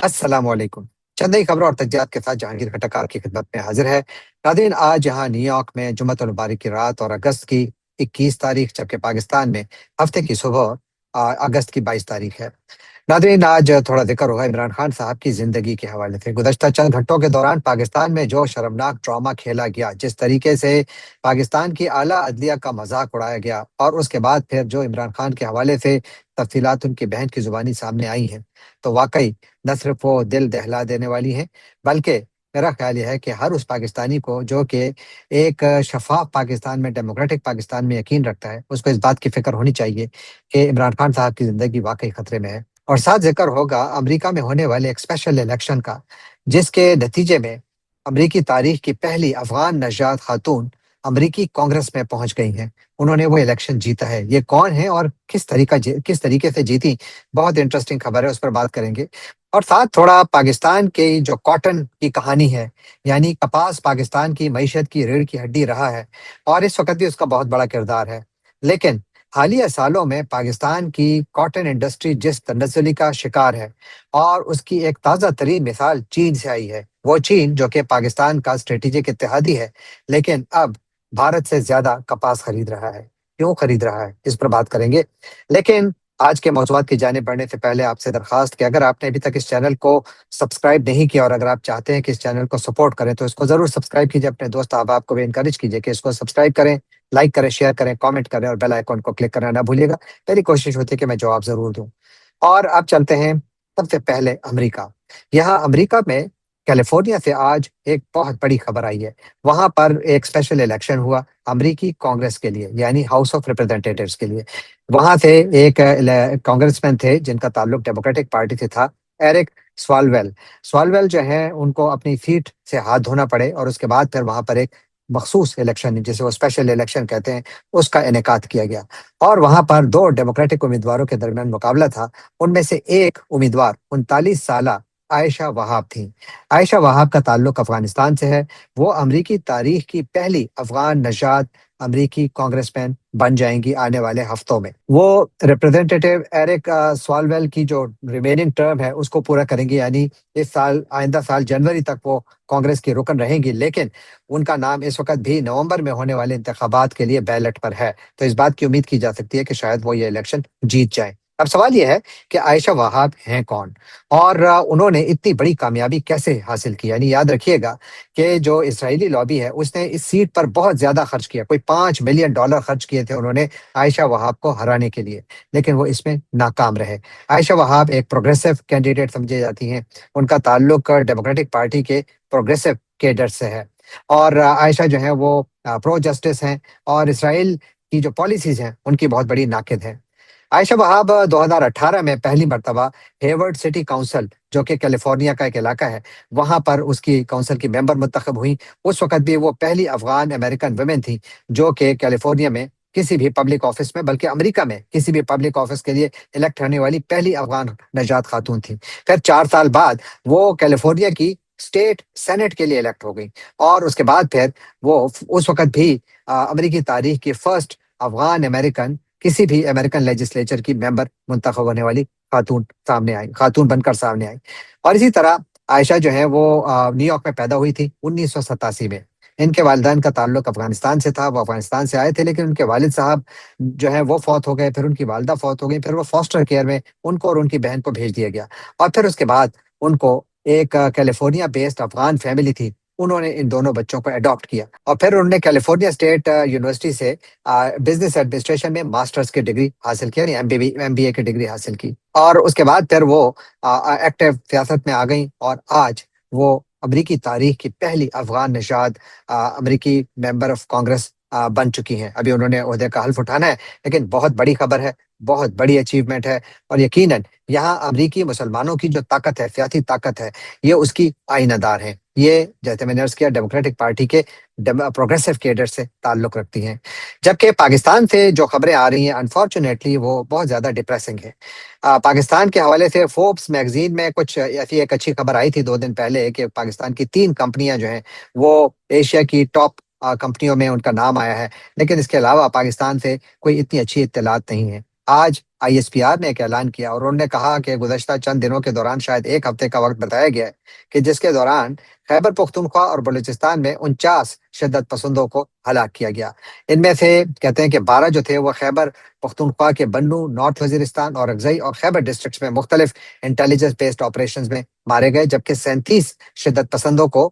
السلام علیکم۔ چند نئی خبروں اور تجزیات کے ساتھ جہانگیر کھٹک آپ کی خدمت میں حاضر ہے۔ ناظرین، آج یہاں نیو یارک میں جمعۃ المبارک کی رات اور اگست کی 21 تاریخ، جبکہ پاکستان میں ہفتے کی صبح اگست کی 22 تاریخ ہے۔ ناظرین، آج تھوڑا ذکر ہوگا عمران خان صاحب کی زندگی کے حوالے سے۔ گزشتہ چند گھنٹوں کے دوران پاکستان میں جو شرمناک ڈرامہ کھیلا گیا، جس طریقے سے پاکستان کی اعلیٰ عدلیہ کا مذاق اڑایا گیا، اور اس کے بعد پھر جو عمران خان کے حوالے سے تفصیلات ان کی بہن کی زبانی سامنے آئی ہیں، تو واقعی نہ صرف وہ دل دہلا دینے والی ہیں، بلکہ میرا خیال یہ ہے کہ ہر اس پاکستانی کو جو کہ ایک شفاف پاکستان میں، ڈیموکریٹک پاکستان میں یقین رکھتا ہے، اس کو اس بات کی فکر ہونی چاہیے کہ عمران خان صاحب کی زندگی واقعی خطرے میں ہے۔ اور ساتھ ذکر ہوگا امریکہ میں ہونے والے ایک اسپیشل الیکشن کا، جس کے نتیجے میں امریکی تاریخ کی پہلی افغان نژاد خاتون امریکی کانگریس میں پہنچ گئی ہیں۔ انہوں نے وہ الیکشن جیتا ہے۔ یہ کون ہے اور کس طریقے سے جیتی، بہت انٹرسٹنگ خبر ہے، اس پر بات کریں گے۔ اور ساتھ تھوڑا پاکستان کی جو کاٹن کی کہانی ہے، یعنی کپاس پاکستان کی معیشت کی ریڑھ کی ہڈی رہا ہے، اور اس وقت بھی اس کا بہت بڑا کردار ہے، لیکن حالیہ سالوں میں پاکستان کی کاٹن انڈسٹری جس تنزلی کا شکار ہے، اور اس کی ایک تازہ ترین مثال چین سے آئی ہے۔ وہ چین جو کہ پاکستان کا اسٹریٹجک اتحادی ہے، لیکن اب بھارت سے زیادہ کپاس خرید رہا ہے۔ کیوں خرید رہا ہے، اس پر بات کریں گے۔ لیکن آج کے موضوعات کی جانب بڑھنے سے پہلے آپ سے درخواست کہ اگر آپ نے ابھی تک اس چینل کو سبسکرائب نہیں کیا، اور اگر آپ چاہتے ہیں کہ اس چینل کو سپورٹ کریں، تو اس کو ضرور سبسکرائب کیجیے۔ اپنے دوست احباب کو بھی انکریج کیجیے کہ اس کو سبسکرائب کریں، لائک کریں، شیئر کریں، کامنٹ کریں، اور بیل آئیکن کو کلک کرنا نہ بھولیے گا۔ میری کوشش ہوتی ہے کہ میں جواب ضرور دوں۔ اور اب چلتے ہیں سب سے پہلے امریکہ۔ یہاں امریکہ میں کیلیفورنیا سے آج ایک بہت بڑی خبر آئی ہے۔ وہاں پر ایک اسپیشل الیکشن ہوا امریکی کانگریس کے لیے، یعنی ہاؤس آف ریپرزینٹیٹیوز کے لیے۔ وہاں سے ایک کانگریس مین تھے جن کا تعلق ڈیموکریٹک پارٹی سے تھا، ایرک سوالویل۔ سوالویل جو ہے، ان کو اپنی سیٹ سے ہاتھ دھونا پڑے، اور اس کے بعد پھر وہاں پر ایک مخصوص الیکشن، جسے وہ اسپیشل الیکشن کہتے ہیں، اس کا انعقاد کیا گیا۔ اور وہاں پر دو ڈیموکریٹک امیدواروں کے درمیان مقابلہ تھا۔ ان میں سے ایک امیدوار 39 سالہ عائشہ وہاب تھیں۔ عائشہ وہاب کا تعلق افغانستان سے ہے۔ وہ امریکی تاریخ کی پہلی افغان نژاد امریکی کانگریس مین بن جائیں گی آنے والے ہفتوں میں۔ وہ ریپرزینٹیٹیو ایرک سوالویل کی جو ریمیننگ ٹرم ہے، اس کو پورا کریں گے، یعنی اس سال، آئندہ سال جنوری تک وہ کانگریس کی رکن رہیں گی، لیکن ان کا نام اس وقت بھی نومبر میں ہونے والے انتخابات کے لیے بیلٹ پر ہے۔ تو اس بات کی امید کی جا سکتی ہے کہ شاید وہ یہ الیکشن جیت جائیں۔ اب سوال یہ ہے کہ عائشہ وہاب ہیں کون، اور انہوں نے اتنی بڑی کامیابی کیسے حاصل کی۔ یعنی یاد رکھیے گا کہ جو اسرائیلی لابی ہے، اس نے اس سیٹ پر بہت زیادہ خرچ کیا، کوئی $5 ملین خرچ کیے تھے انہوں نے عائشہ وہاب کو ہرانے کے لیے، لیکن وہ اس میں ناکام رہے۔ عائشہ وہاب ایک پروگریسو کینڈیڈیٹ سمجھی جاتی ہیں۔ ان کا تعلق ڈیموکریٹک پارٹی کے پروگریسو کیڈر سے ہے، اور عائشہ جو ہے وہ پرو جسٹس ہیں، اور اسرائیل کی جو پالیسیز ہیں ان کی بہت بڑی ناقد ہیں۔ عائشہ وہاب 2018 میں پہلی مرتبہ ہیورڈ سٹی کونسل، جو کہ کیلیفورنیا کا ایک علاقہ ہے، وہاں پر اس کی کونسل کی ممبر منتخب ہوئی۔ اس وقت بھی وہ پہلی افغان امریکن ویمن تھی جو کہ کیلیفورنیا میں کسی بھی پبلک آفس میں، بلکہ امریکہ میں کسی بھی پبلک آفس کے لیے الیکٹ ہونے والی پہلی افغان نژاد خاتون تھی۔ پھر 4 سال بعد وہ کیلیفورنیا کی اسٹیٹ سینٹ کے لیے الیکٹ ہو گئی، اور اس کے بعد پھر وہ اس وقت بھی امریکی تاریخ کی فرسٹ افغان امریکن، کسی بھی امریکن لیجسلیچر کی ممبر منتخب ہونے والی خاتون بن کر سامنے آئی۔ اور اسی طرح عائشہ جو ہے وہ نیو یارک میں پیدا ہوئی تھی 1987 میں۔ ان کے والدین کا تعلق افغانستان سے تھا، وہ افغانستان سے آئے تھے، لیکن ان کے والد صاحب جو ہے وہ فوت ہو گئے، پھر ان کی والدہ فوت ہو گئی، پھر وہ فاسٹر کیئر میں ان کو اور ان کی بہن کو بھیج دیا گیا، اور پھر اس کے بعد ان کو ایک کیلیفورنیا بیسڈ افغان فیملی تھی، انہوں نے ان دونوں بچوں کو اڈاپٹ کیا، اور پھر انہوں نے کیلیفورنیا اسٹیٹ یونیورسٹی سے بزنس ایڈمنسٹریشن میں ماسٹرز کی ڈگری حاصل کی، یعنی ایم بی اے کی ڈگری حاصل کی، اور اس کے بعد پھر وہ ایکٹیو سیاست میں آ گئیں، اور آج وہ امریکی تاریخ کی پہلی افغان نژاد امریکی ممبر آف کانگریس بن چکی ہیں۔ ابھی انہوں نے عہدے کا حلف اٹھانا ہے، لیکن بہت بڑی خبر ہے، بہت بڑی اچیومنٹ ہے، اور یقیناً یہاں امریکی مسلمانوں کی جو طاقت ہے، سیاسی طاقت ہے، یہ اس کی آئینہ دار ہے۔ یہ جیسے میں نے عرض کیا، ڈیموکریٹک پارٹی کے پروگریسو کیڈر سے تعلق رکھتی ہیں۔ جبکہ پاکستان سے جو خبریں آ رہی ہیں، انفارچونیٹلی وہ بہت زیادہ ڈپریسنگ ہے۔ پاکستان کے حوالے سے فوربس میگزین میں کچھ ایسی ایک اچھی خبر آئی تھی 2 دن پہلے کہ پاکستان کی 3 کمپنیاں جو ہیں وہ ایشیا کی ٹاپ کمپنیوں میں ان کا نام آیا ہے، لیکن اس کے علاوہ پاکستان سے کوئی اتنی اچھی اطلاعات نہیں ہیں۔ آج ISPR نے ایک اعلان کیا اور انہوں نے کہا کہ گزشتہ چند دنوں کے دوران شاید ایک ہفتے کا وقت بتایا گیا ہے کہ جس کے دوران خیبر پختونخوا اور بلوچستان میں 49 شدت پسندوں کو ہلاک کیا گیا۔ ان میں سے کہتے ہیں کہ 12 جو تھے وہ خیبر پختونخوا کے بنو، نارتھ وزیرستان اور اکزئی اور خیبر ڈسٹرکٹس میں مختلف انٹیلیجنس بیسڈ آپریشنز میں مارے گئے، جبکہ 37 شدت پسندوں کو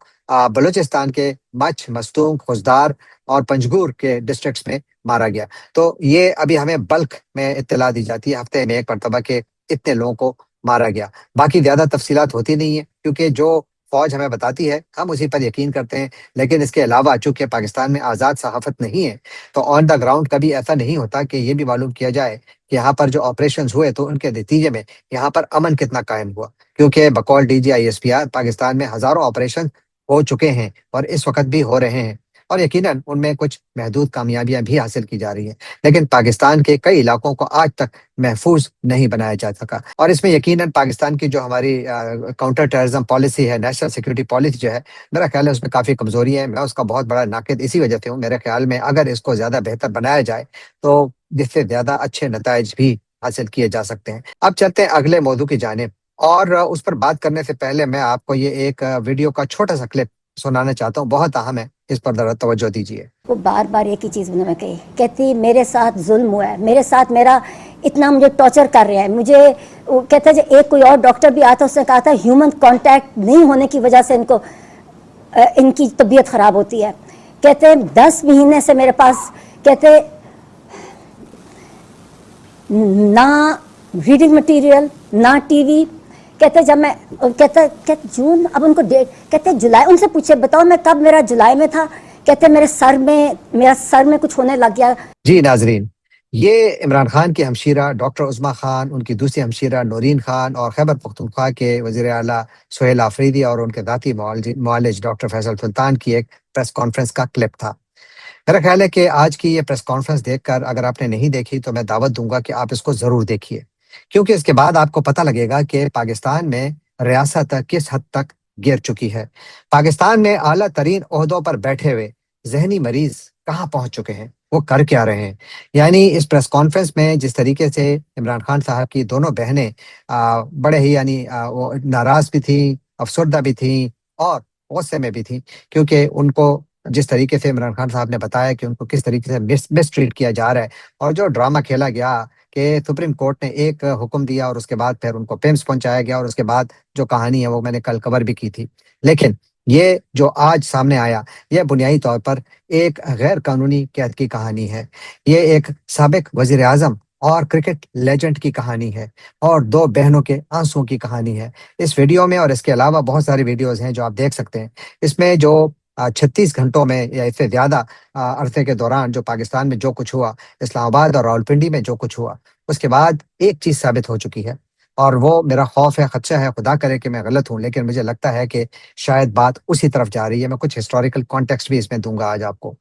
بلوچستان کے مچھ، مستونگ، خزدار اور پنجگور کے ڈسٹرکٹس میں مارا گیا۔ تو یہ ابھی ہمیں بلک میں اطلاع دی جاتی ہے ہفتے میں ایک مرتبہ کہ اتنے لوگوں کو مارا گیا۔ باقی زیادہ تفصیلات ہوتی نہیں ہیں کیونکہ جو فوج ہمیں بتاتی ہے ہم اسی پر یقین کرتے ہیں، لیکن اس کے علاوہ چونکہ پاکستان میں آزاد صحافت نہیں ہے تو آن دا گراؤنڈ کبھی ایسا نہیں ہوتا کہ یہ بھی معلوم کیا جائے کہ یہاں پر جو آپریشنز ہوئے تو ان کے نتیجے میں یہاں پر امن کتنا قائم ہوا، کیونکہ بقول DG ISPR پاکستان میں ہزاروں آپریشن ہو چکے ہیں اور اس وقت بھی ہو رہے ہیں، اور یقیناً ان میں کچھ محدود کامیابیاں بھی حاصل کی جا رہی ہیں، لیکن پاکستان کے کئی علاقوں کو آج تک محفوظ نہیں بنایا جا سکا۔ اور اس میں یقیناً پاکستان کی جو ہماری کاؤنٹر ٹیررزم پالیسی ہے، نیشنل سیکورٹی پالیسی جو ہے، میرا خیال ہے اس میں کافی کمزوری ہے۔ میں اس کا بہت بڑا ناقد اسی وجہ سے ہوں، میرے خیال میں اگر اس کو زیادہ بہتر بنایا جائے تو جس سے زیادہ اچھے نتائج بھی حاصل کیے جا سکتے ہیں۔ اب چلتے ہیں اگلے موضوع کی جانب، اور اس پر بات کرنے سے پہلے میں آپ کو یہ ایک ویڈیو کا چھوٹا سا کلپ سنانا چاہتا ہوں، بہت اہم ہے، اس پر ذرا توجہ دیجیے۔ وہ بار بار ایک ہی چیز انہوں نے کہی، کہتی میرے ساتھ ظلم ہوا ہے، میرے ساتھ میرا اتنا مجھے ٹارچر کر رہے ہیں، مجھے کہتا ہے ایک کوئی اور ڈاکٹر بھی آتا اس نے کہا تھا ہیومن کانٹیکٹ نہیں ہونے کی وجہ سے ان کی طبیعت خراب ہوتی ہے۔ کہتے 10 مہینے سے میرے پاس کہتے نہ ریڈنگ مٹیریل نہ ٹی وی، کہتے جب میں کہتے جون، اب ان کو ڈیٹ کہتے جولائی، ان سے پوچھے بتاؤ میں کب، میرا جولائی میں تھا، کہتے میرا سر میں کچھ ہونے لگ گیا۔ جی ناظرین، یہ عمران خان کی ہمشیرہ ڈاکٹر عظمیٰ خان، ان کی دوسری ہمشیرہ نورین خان اور خیبر پختونخوا کے وزیر اعلیٰ سہیل آفریدی اور ان کے ذاتی معالج ڈاکٹر فیصل سلطان کی ایک پریس کانفرنس کا کلپ تھا۔ میرا خیال ہے کہ آج کی یہ پریس کانفرنس دیکھ کر اگر آپ نے نہیں دیکھی تو میں دعوت دوں گا کہ آپ اس کو ضرور دیکھیے، کیونکہ اس کے بعد آپ کو پتہ لگے گا کہ پاکستان میں ریاست کس حد تک گر چکی ہے۔ پاکستان میں اعلیٰ ترین عہدوں پر بیٹھے ہوئے ذہنی مریض کہاں پہنچ چکے ہیں، وہ کر کیا رہے ہیں۔ یعنی اس پریس کانفرنس میں جس طریقے سے عمران خان صاحب کی دونوں بہنیں بڑے ہی وہ ناراض بھی تھیں، افسردہ بھی تھیں اور غصے میں بھی تھیں، کیونکہ ان کو جس طریقے سے عمران خان صاحب نے بتایا کہ ان کو کس طریقے سے مس ٹریٹ کیا جا رہا ہے، اور جو ڈرامہ کھیلا گیا کہ سپریم کورٹ نے ایک حکم دیا اور اس کے بعد پھر ان کو پیمس پہنچایا گیا، اور اس کے بعد جو کہانی ہے وہ میں نے کل کور بھی کی تھی۔ لیکن یہ جو آج سامنے آیا یہ بنیادی طور پر ایک غیر قانونی قید کی کہانی ہے، یہ ایک سابق وزیر اعظم اور کرکٹ لیجنڈ کی کہانی ہے، اور 2 بہنوں کے آنسوں کی کہانی ہے۔ اس ویڈیو میں اور اس کے علاوہ بہت ساری ویڈیوز ہیں جو آپ دیکھ سکتے ہیں۔ اس میں جو 36 گھنٹوں میں یا اس سے زیادہ عرصے کے دوران جو پاکستان میں جو کچھ ہوا، اسلام آباد اور راولپنڈی میں جو کچھ ہوا، اس کے بعد ایک چیز ثابت ہو چکی ہے، اور وہ میرا خوف ہے، خدشہ ہے، خدا کرے کہ میں غلط ہوں، لیکن مجھے لگتا ہے کہ شاید بات اسی طرف جا رہی ہے۔ میں کچھ ہسٹوریکل کانٹیکسٹ بھی اس میں دوں گا آج آپ کو۔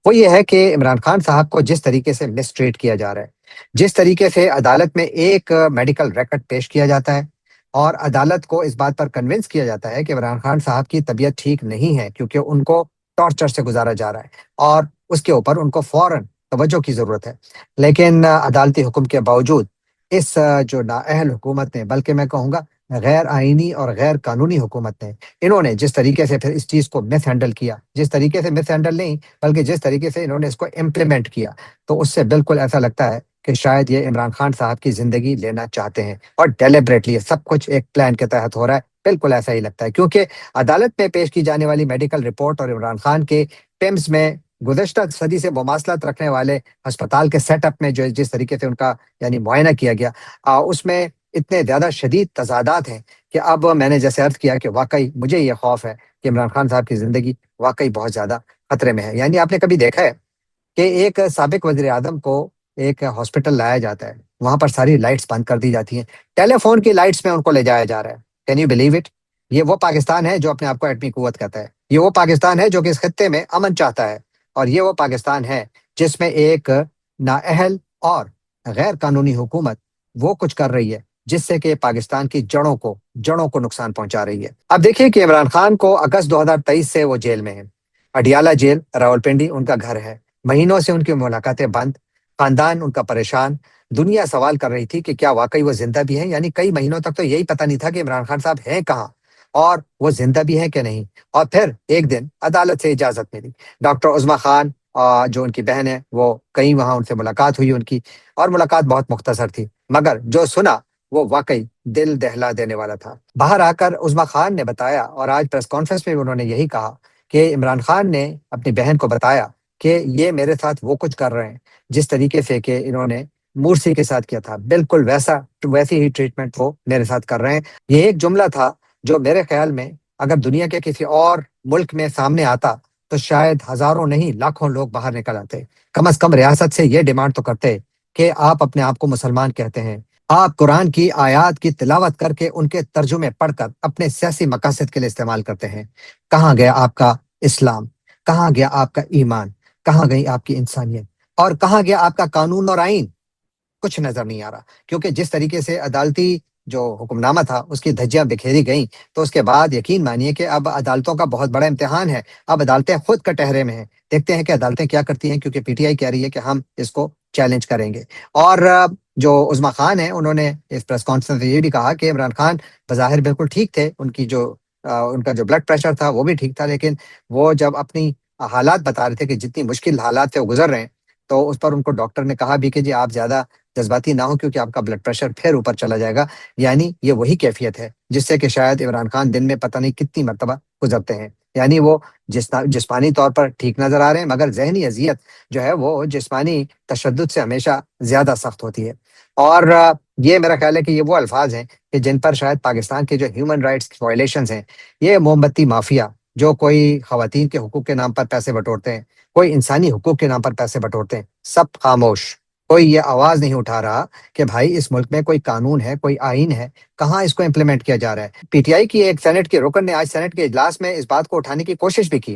وہ یہ ہے کہ عمران خان صاحب کو جس طریقے سے مس ٹریٹ کیا جا رہا ہے، جس طریقے سے عدالت میں ایک میڈیکل ریکارڈ پیش کیا جاتا ہے اور عدالت کو اس بات پر کنونس کیا جاتا ہے کہ عمران خان صاحب کی طبیعت ٹھیک نہیں ہے کیونکہ ان کو ٹارچر سے گزارا جا رہا ہے اور اس کے اوپر ان کو فوراً توجہ کی ضرورت ہے، لیکن عدالتی حکم کے باوجود اس جو نااہل حکومت نے، بلکہ میں کہوں گا غیر آئینی اور غیر قانونی حکومت نے، انہوں نے جس طریقے سے پھر اس چیز کو مس ہینڈل کیا، جس طریقے سے مس ہینڈل نہیں بلکہ جس طریقے سے انہوں نے اس کو امپلیمنٹ کیا، تو اس سے بالکل ایسا لگتا ہے کہ شاید یہ عمران خان صاحب کی زندگی لینا چاہتے ہیں، اور ڈیلیبریٹلی سب کچھ ایک پلان کے تحت ہو رہا ہے۔ بالکل ایسا ہی لگتا ہے، کیونکہ عدالت میں پیش کی جانے والی میڈیکل رپورٹ اور عمران خان کے پیمز میں گزشتہ صدی سے مماثلت رکھنے والے ہسپتال کے سیٹ اپ میں جو جس طریقے سے ان کا معائنہ کیا گیا، اس میں اتنے زیادہ شدید تضادات ہیں کہ اب میں نے جیسے عرض کیا کہ واقعی مجھے یہ خوف ہے کہ عمران خان صاحب کی زندگی واقعی بہت زیادہ خطرے میں ہے۔ یعنی آپ نے کبھی دیکھا ہے کہ ایک سابق وزیر اعظم کو ایک ہاسپٹل لایا جاتا ہے، وہاں پر ساری لائٹس بند کر دی جاتی ہیں، ٹیلی فون کی لائٹس میں ان کو لے جایا جا رہا ہے۔ Can you believe it? یہ وہ پاکستان ہے جو اپنے آپ کو ایٹمی قوت کہتا ہے، یہ وہ پاکستان ہے جو کہ اس خطے میں امن چاہتا ہے، اور یہ وہ پاکستان ہے جس میں ایک نااہل اور غیر قانونی حکومت وہ کچھ کر رہی ہے جس سے کہ پاکستان کی جڑوں کو نقصان پہنچا رہی ہے۔ اب دیکھیے کہ عمران خان کو اگست 2023 سے وہ جیل میں ہیں، اڈیالہ جیل راولپنڈی ان کا گھر ہے، مہینوں سے ان کی ملاقاتیں بند، خاندان ان کا پریشان، دنیا سوال کر رہی تھی کہ کیا واقعی وہ زندہ بھی ہیں، یعنی کئی مہینوں تک تو یہی پتہ نہیں تھا کہ عمران خان صاحب ہیں کہاں اور وہ زندہ بھی ہیں کہ نہیں۔ اور پھر ایک دن عدالت سے اجازت ملی، ڈاکٹر عظما خان جو ان کی بہن ہے وہ کہیں وہاں ان سے ملاقات ہوئی ان کی، اور ملاقات بہت مختصر تھی، مگر جو سنا وہ واقعی دل دہلا دینے والا تھا۔ باہر آ کر عظما خان نے بتایا، اور آج پریس کانفرنس میں بھی انہوں نے یہی کہا، کہ عمران خان نے اپنی بہن کو بتایا کہ یہ میرے ساتھ وہ کچھ کر رہے ہیں جس طریقے سے کہ انہوں نے مورسی کے ساتھ کیا تھا، بالکل ویسی ہی ٹریٹمنٹ وہ میرے ساتھ کر رہے ہیں۔ یہ ایک جملہ تھا جو میرے خیال میں اگر دنیا کے کسی اور ملک میں سامنے آتا تو شاید ہزاروں نہیں لاکھوں لوگ باہر نکل آتے، کم از کم ریاست سے یہ ڈیمانڈ تو کرتے کہ آپ اپنے آپ کو مسلمان کہتے ہیں، آپ قرآن کی آیات کی تلاوت کر کے ان کے ترجمے پڑھ کر اپنے سیاسی مقاصد کے لیے استعمال کرتے ہیں، کہاں گیا آپ کا اسلام، کہاں گیا آپ کا ایمان، کہاں گئی آپ کی انسانیت، اور کہاں گیا آپ کا قانون اور آئین؟ کچھ نظر نہیں آ رہا، کیونکہ جس طریقے سے عدالتی جو حکم نامہ تھا اس کی دھجیاں بکھیری گئیں، تو اس کے بعد یقین مانیے کہ اب عدالتوں کا بہت بڑا امتحان ہے۔ اب عدالتیں خود کٹہرے میں ہیں، دیکھتے ہیں کہ عدالتیں کیا کرتی ہیں، کیونکہ پی ٹی آئی کہہ رہی ہے کہ ہم اس کو چیلنج کریں گے۔ اور جو عظما خان ہیں انہوں نے اس پریس کانفرنس میں یہ بھی کہا کہ عمران خان بظاہر بالکل ٹھیک تھے، ان کا جو بلڈ پریشر تھا وہ بھی ٹھیک تھا، لیکن وہ جب اپنی حالات بتا رہے تھے کہ جتنی مشکل حالات سے وہ گزر رہے ہیں، تو اس پر ان کو ڈاکٹر نے کہا بھی کہ جی آپ زیادہ جذباتی نہ ہو، کیونکہ آپ کا بلڈ پریشر پھر اوپر چلا جائے گا۔ یعنی یہ وہی کیفیت ہے جس سے کہ شاید عمران خان دن میں پتہ نہیں کتنی مرتبہ گزرتے ہیں، یعنی وہ جسمانی طور پر ٹھیک نظر آ رہے ہیں، مگر ذہنی اذیت جو ہے وہ جسمانی تشدد سے ہمیشہ زیادہ سخت ہوتی ہے۔ اور یہ میرا خیال ہے کہ یہ وہ الفاظ ہیں کہ جن پر شاید پاکستان کے جو ہیومن رائٹس وائلیشنز ہیں، یہ موم بتی مافیا جو کوئی خواتین کے حقوق کے نام پر پیسے بٹورتے ہیں، کوئی انسانی حقوق کے نام پر پیسے بٹورتے ہیں، سب خاموش، کوئی یہ آواز نہیں اٹھا رہا کہ بھائی اس ملک میں کوئی قانون ہے، کوئی آئین ہے، کہاں اس کو امپلیمنٹ کیا جا رہا ہے۔ پی ٹی آئی کی ایک سینٹ کے رکن نے آج سینٹ کے اجلاس میں اس بات کو اٹھانے کی کوشش بھی کی،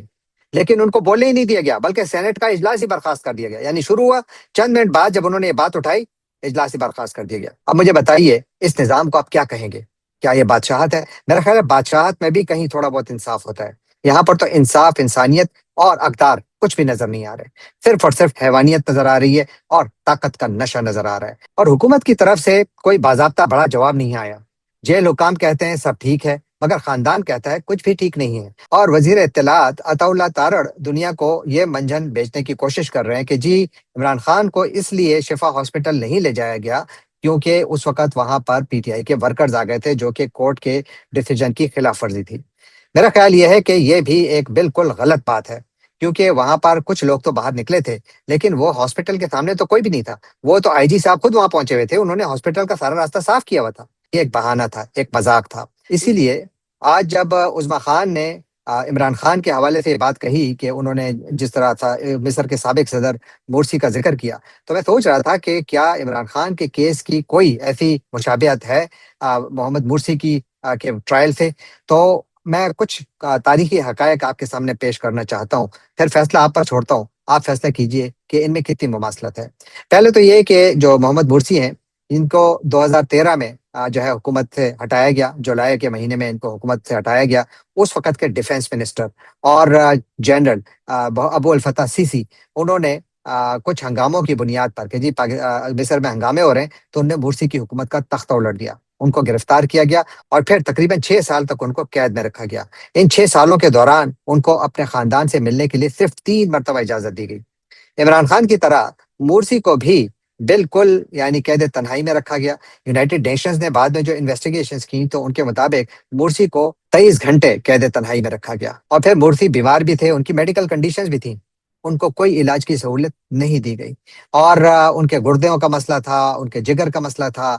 لیکن ان کو بولنے ہی نہیں دیا گیا، بلکہ سینٹ کا اجلاس ہی برخاست کر دیا گیا، یعنی شروع ہوا، چند منٹ بعد جب انہوں نے یہ بات اٹھائی اجلاس ہی برخاست کر دیا گیا۔ اب مجھے بتائیے اس نظام کو آپ کیا کہیں گے؟ کیا یہ بادشاہت ہے؟ میرا خیال ہے بادشاہت میں بھی کہیں تھوڑا بہت انصاف ہوتا ہے، یہاں پر تو انصاف، انسانیت اور اقدار کچھ بھی نظر نہیں آ رہے، صرف اور صرف حیوانیت نظر آ رہی ہے اور طاقت کا نشہ نظر آ رہا ہے، اور حکومت کی طرف سے کوئی باضابطہ بڑا جواب نہیں آیا۔ جیل حکام کہتے ہیں سب ٹھیک ہے، مگر خاندان کہتا ہے کچھ بھی ٹھیک نہیں ہے، اور وزیر اطلاعات عطا اللہ تارڑ دنیا کو یہ منجن بیچنے کی کوشش کر رہے ہیں کہ جی عمران خان کو اس لیے شفا ہاسپٹل نہیں لے جایا گیا کیونکہ اس وقت وہاں پر پی ٹی آئی کے ورکرز آ گئے تھے، جو کہ کورٹ کے ڈیسیجن کی خلاف ورزی تھی۔ میرا خیال یہ ہے کہ یہ بھی ایک بالکل غلط بات ہے، کیونکہ وہاں پر کچھ لوگ تو باہر نکلے تھے، لیکن وہ ہاسپٹل کے سامنے تو کوئی بھی نہیں تھا، وہ تو آئی جی صاحب خود وہاں پہنچے ہوئے تھے، انہوں نے ہاسپٹل کا سارا راستہ صاف کیا ہوا تھا۔ یہ ایک بہانہ تھا، ایک مذاق تھا۔ اسی لیے آج جب عظما خان نے عمران خان کے حوالے سے یہ بات کہی کہ انہوں نے جس طرح تھا مصر کے سابق صدر مورسی کا ذکر کیا، تو میں سوچ رہا تھا کہ کیا عمران خان کے کیس کی کوئی ایسی مشابہت ہے محمد مورسی کی کے ٹرائل سے؟ تو میں کچھ تاریخی حقائق آپ کے سامنے پیش کرنا چاہتا ہوں، پھر فیصلہ آپ پر چھوڑتا ہوں، آپ فیصلہ کیجئے کہ ان میں کتنی مماثلت ہے۔ پہلے تو یہ کہ جو محمد مرسی ہیں، ان کو 2013 میں جو ہے حکومت سے ہٹایا گیا، جولائی کے مہینے میں ان کو حکومت سے ہٹایا گیا۔ اس وقت کے ڈیفنس منسٹر اور جنرل ابو الفتح سیسی، انہوں نے کچھ ہنگاموں کی بنیاد پر کہ جی مصر میں ہنگامے ہو رہے ہیں، تو انہوں نے مرسی کی حکومت کا تختہ الٹ دیا، ان کو گرفتار کیا گیا، اور پھر تقریباً 6 سال تک ان کو قید میں رکھا گیا۔ ان 6 سالوں کے دوران ان کو اپنے خاندان سے ملنے کے لیے صرف 3 مرتبہ اجازت دی گئی۔ عمران خان کی طرح مورسی کو بھی بالکل یعنی قید تنہائی میں رکھا گیا۔ یونائٹڈ نیشنز نے بعد میں جو انویسٹیگیشنز کی تو ان کے مطابق مورسی کو 23 گھنٹے قید تنہائی میں رکھا گیا، اور پھر مورسی بیمار بھی تھے، ان کی میڈیکل کنڈیشنز بھی تھیں، ان کو کوئی علاج کی سہولت نہیں دی گئی، اور ان کے گردوں کا مسئلہ تھا، ان کے جگر کا مسئلہ تھا،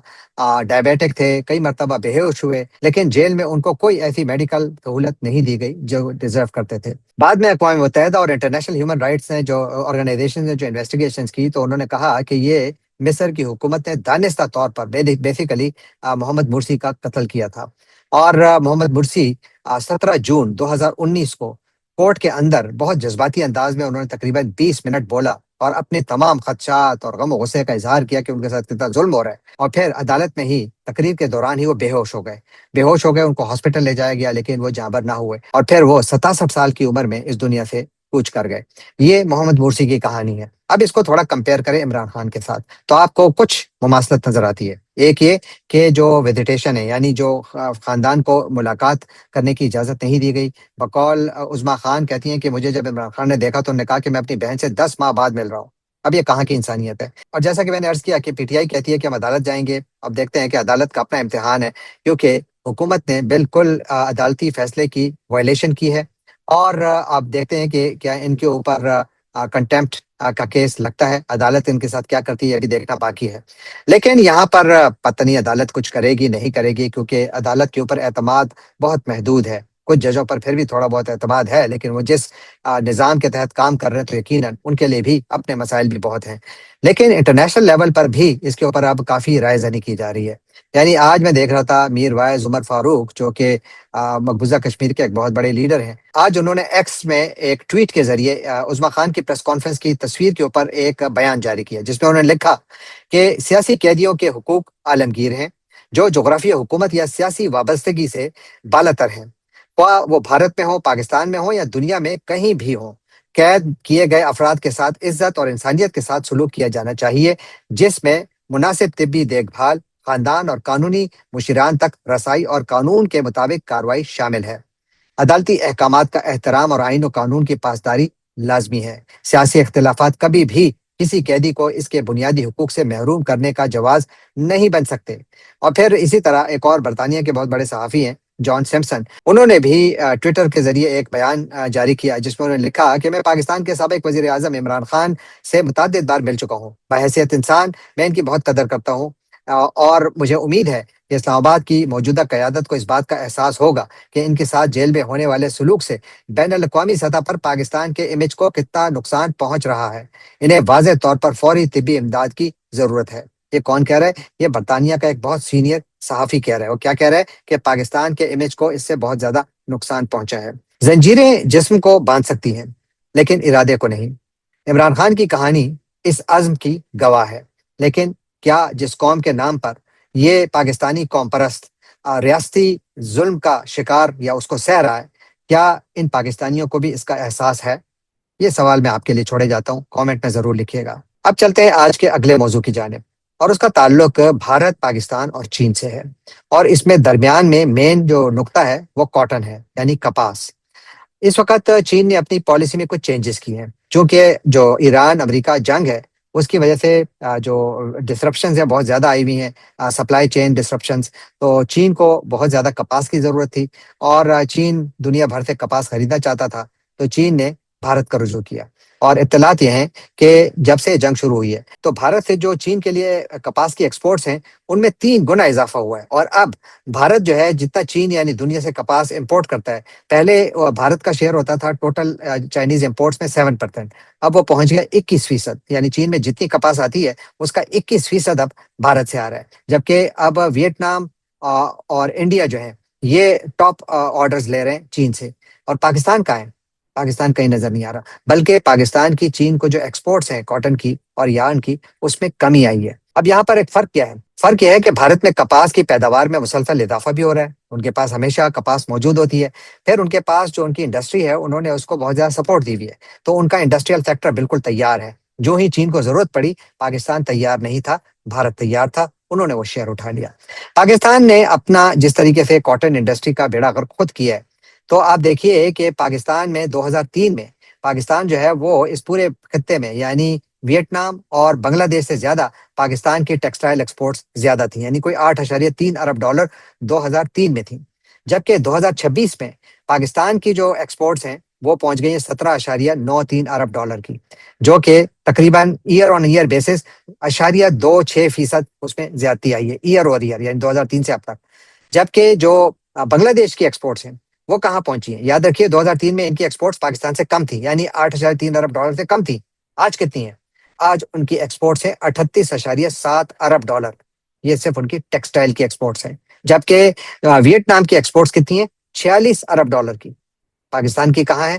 ڈائبیٹک تھے، کئی مرتبہ بے ہوش ہوئے، لیکن جیل میں ان کو کوئی ایسی میڈیکل سہولت نہیں دی گئی جو ڈیزرو کرتے تھے۔ بعد میں اقوام متحدہ اور انٹرنیشنل ہیومن رائٹس نے جو آرگنائزیشن نے جو انویسٹیگیشنز کی، تو انہوں نے کہا کہ یہ مصر کی حکومت نے دانستہ طور پر بیسیکلی محمد مرسی کا قتل کیا تھا، اور محمد مرسی 17 جون 2019 کو کورٹ کے اندر بہت جذباتی انداز میں انہوں نے تقریباً 20 منٹ بولا اور اپنے تمام خدشات اور غم و غصے کا اظہار کیا کہ ان کے ساتھ کتنا ظلم ہو رہا ہے، اور پھر عدالت میں ہی تقریر کے دوران ہی وہ بے ہوش ہو گئے، ان کو ہاسپٹل لے جایا گیا لیکن وہ جاں بر نہ ہوئے، اور پھر وہ 67 سال کی عمر میں اس دنیا سے کوچ کر گئے۔ یہ محمد مرسی کی کہانی ہے۔ اب اس کو تھوڑا کمپیئر کریں عمران خان کے ساتھ تو آپ کو کچھ مماثلت نظر آتی ہے۔ ایک یہ کہ جو وزیٹیشن ہے، یعنی جو خاندان کو ملاقات کرنے کی اجازت نہیں دی گئی۔ بقول عظما خان کہتی ہیں کہ مجھے جب عمران خان نے دیکھا تو انہوں نے کہا کہ میں اپنی بہن سے 10 ماہ بعد مل رہا ہوں۔ اب یہ کہاں کی انسانیت ہے؟ اور جیسا کہ میں نے عرض کیا کہ پی ٹی آئی کہتی ہے کہ ہم عدالت جائیں گے۔ اب دیکھتے ہیں کہ عدالت کا اپنا امتحان ہے، کیونکہ حکومت نے بالکل عدالتی فیصلے کی وائلیشن کی ہے، اور آپ دیکھتے ہیں کہ کیا ان کے اوپر کنٹمپٹ کا کیس لگتا ہے۔ عدالت ان کے ساتھ کیا کرتی ہے ابھی دیکھنا باقی ہے، لیکن یہاں پر پتہ نہیں عدالت کچھ کرے گی نہیں کرے گی، کیونکہ عدالت کے اوپر اعتماد بہت محدود ہے۔ کچھ ججوں پر پھر بھی تھوڑا بہت اعتماد ہے، لیکن وہ جس نظام کے تحت کام کر رہے ہیں تو یقیناً ان کے لیے بھی اپنے مسائل بھی بہت ہیں۔ لیکن انٹرنیشنل لیول پر بھی اس کے اوپر اب کافی رائے زنی کی جا رہی ہے۔ یعنی آج میں دیکھ رہا تھا میر وائز عمر فاروق، جو کہ مقبوضہ کشمیر کے ایک بہت بڑے لیڈر ہیں، آج انہوں نے ایکس میں ایک ٹویٹ کے ذریعے عظما خان کی پریس کانفرنس کی تصویر کے اوپر ایک بیان جاری کیا، جس میں انہوں نے لکھا کہ سیاسی قیدیوں کے حقوق عالمگیر ہیں جو جغرافیہ حکومت یا سیاسی وابستگی سے بالاتر ہیں، خواہ وہ بھارت میں ہو، پاکستان میں ہو یا دنیا میں کہیں بھی ہو۔ قید کیے گئے افراد کے ساتھ عزت اور انسانیت کے ساتھ سلوک کیا جانا چاہیے، جس میں مناسب طبی دیکھ بھال، خاندان اور قانونی مشیران تک رسائی اور قانون کے مطابق کارروائی شامل ہے۔ عدالتی احکامات کا احترام اور آئین و قانون کی پاسداری لازمی ہے۔ سیاسی اختلافات کبھی بھی کسی قیدی کو اس کے بنیادی حقوق سے محروم کرنے کا جواز نہیں بن سکتے۔ اور پھر اسی طرح ایک اور برطانیہ کے بہت بڑے صحافی ہیں جان سمپسن، انہوں نے بھی ٹویٹر کے ذریعے ایک بیان جاری کیا، جس میں انہوں نے لکھا کہ میں پاکستان کے سابق وزیر اعظم عمران خان سے متعدد بار مل چکا ہوں۔ بحیثیت انسان میں ان کی بہت قدر کرتا ہوں، اور مجھے امید ہے کہ اسلام آباد کی موجودہ قیادت کو اس بات کا احساس ہوگا کہ ان کے ساتھ جیل میں ہونے والے سلوک سے بین الاقوامی سطح پر پاکستان کے امیج کو کتنا نقصان پہنچ رہا ہے۔ انہیں واضح طور پر فوری طبی امداد کی ضرورت ہے۔ یہ کون کہہ رہا ہے؟ یہ برطانیہ کا ایک بہت سینئر صحافی کہہ رہا ہے۔ وہ کیا کہہ رہا ہے؟ کہ پاکستان کے امیج کو اس سے بہت زیادہ نقصان پہنچا ہے۔ زنجیریں جسم کو باندھ سکتی ہیں لیکن ارادے کو نہیں۔ عمران خان کی کہانی اس عزم کی گواہ ہے، لیکن کیا جس قوم کے نام پر یہ پاکستانی قوم پرست ریاستی ظلم کا شکار یا اس کو سہ رہا ہے، کیا ان پاکستانیوں کو بھی اس کا احساس ہے؟ یہ سوال میں آپ کے لیے چھوڑے جاتا ہوں، کامنٹ میں ضرور لکھیے گا۔ اب چلتے ہیں آج کے اگلے موضوع کی جانب، اور اس کا تعلق بھارت، پاکستان اور چین سے ہے، اور اس میں درمیان میں مین جو نقطہ ہے وہ کاٹن ہے، یعنی کپاس۔ اس وقت چین نے اپنی پالیسی میں کچھ چینجز کی ہیں، چونکہ جو ایران امریکہ جنگ ہے اس کی وجہ سے جو ڈسرپشنز ہیں بہت زیادہ آئی ہوئی ہیں، سپلائی چین ڈسرپشنز، تو چین کو بہت زیادہ کپاس کی ضرورت تھی، اور چین دنیا بھر سے کپاس خریدنا چاہتا تھا، تو چین نے بھارت کا رجوع کیا۔ اور اطلاعات یہ ہیں کہ جب سے جنگ شروع ہوئی ہے تو بھارت سے جو چین کے لیے کپاس کی ایکسپورٹس ہیں ان میں 3 گنا اضافہ ہوا ہے، اور اب بھارت جو ہے جتنا چین یعنی دنیا سے کپاس امپورٹ کرتا ہے، پہلے بھارت کا شیئر ہوتا تھا ٹوٹل چائنیز امپورٹس میں 7%، اب وہ پہنچ گیا 21%، یعنی چین میں جتنی کپاس آتی ہے اس کا 21% اب بھارت سے آ رہا ہے، جبکہ اب ویتنام اور انڈیا جو ہے یہ ٹاپ آرڈرز لے رہے ہیں چین سے، اور پاکستان کا ہے، پاکستان کہیں نظر نہیں آ رہا، بلکہ پاکستان کی چین کو جو ایکسپورٹس ہیں کاٹن کی اور یارن کی اس میں کمی آئی ہے۔ اب یہاں پر ایک فرق کیا ہے؟ فرق یہ ہے کہ بھارت میں کپاس کی پیداوار میں مسلسل اضافہ بھی ہو رہا ہے، ان کے پاس ہمیشہ کپاس موجود ہوتی ہے، پھر ان کے پاس جو ان کی انڈسٹری ہے انہوں نے اس کو بہت زیادہ سپورٹ دی ہوئی ہے، تو ان کا انڈسٹریل سیکٹر بالکل تیار ہے۔ جو ہی چین کو ضرورت پڑی، پاکستان تیار نہیں تھا، بھارت تیار تھا، انہوں نے وہ شیئر اٹھا لیا۔ پاکستان نے اپنا جس طریقے سے کاٹن انڈسٹری کا بیڑا غرق خود کیا ہے، تو آپ دیکھیے کہ پاکستان میں 2003 میں پاکستان جو ہے وہ اس پورے خطے میں یعنی ویتنام اور بنگلہ دیش سے زیادہ پاکستان کی ٹیکسٹائل ایکسپورٹس زیادہ تھیں، یعنی کوئی $8.3 ارب 2003 میں تھیں، جبکہ 2026 میں پاکستان کی جو ایکسپورٹس ہیں وہ پہنچ گئی ہیں $17.93 ارب کی، جو کہ تقریباً ایئر آن ایئر بیسس 0.26% اس میں زیادتی آئی ہے، ایئر اور ایئر یعنی 2003 سے اب تک۔ جبکہ جو بنگلہ دیش کی ایکسپورٹس ہیں وہ کہاں پہنچی ہیں؟ یاد رکھیے 2003 میں ان کی ایکسپورٹس پاکستان سے کم تھی، یعنی $8.3 ارب سے کم تھی۔ آج کتنی ہیں؟ آج ان کی ایکسپورٹس ہیں $38.7 ارب، یہ صرف ان کی ٹیکسٹائل کی ایکسپورٹس ہیں، جبکہ ویتنام کی ایکسپورٹس کتنی ہیں؟ $46 ارب کی، پاکستان کی کہاں ہے؟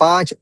5